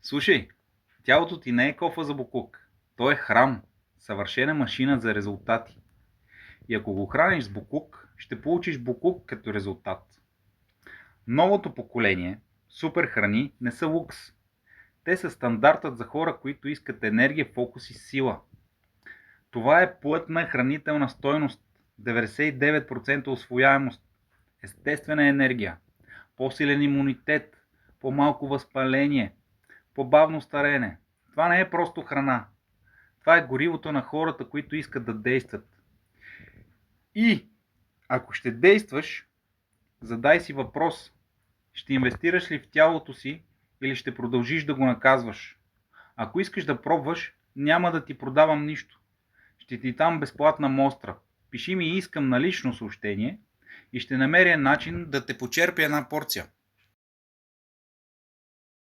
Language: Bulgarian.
Слушай, тялото ти не е кофа за боклук. То е храм, съвършена машина за резултати. И ако го храниш с боклук, ще получиш боклук като резултат. Новото поколение супер храни не са лукс. Те са стандартът за хора, които искат енергия, фокус и сила. Това е плътна хранителна стойност, 99% усвояемост, естествена енергия, по-силен имунитет, по-малко възпаление, по-бавно стареене. Това не е просто храна. Това е горивото на хората, които искат да действат. И ако ще действаш, задай си въпрос. Ще инвестираш ли в тялото си или ще продължиш да го наказваш? Ако искаш да пробваш, няма да ти продавам нищо. Ще ти дам безплатна мостра. Пиши ми "искам" на лично съобщение и ще намеря начин да те почерпя една порция.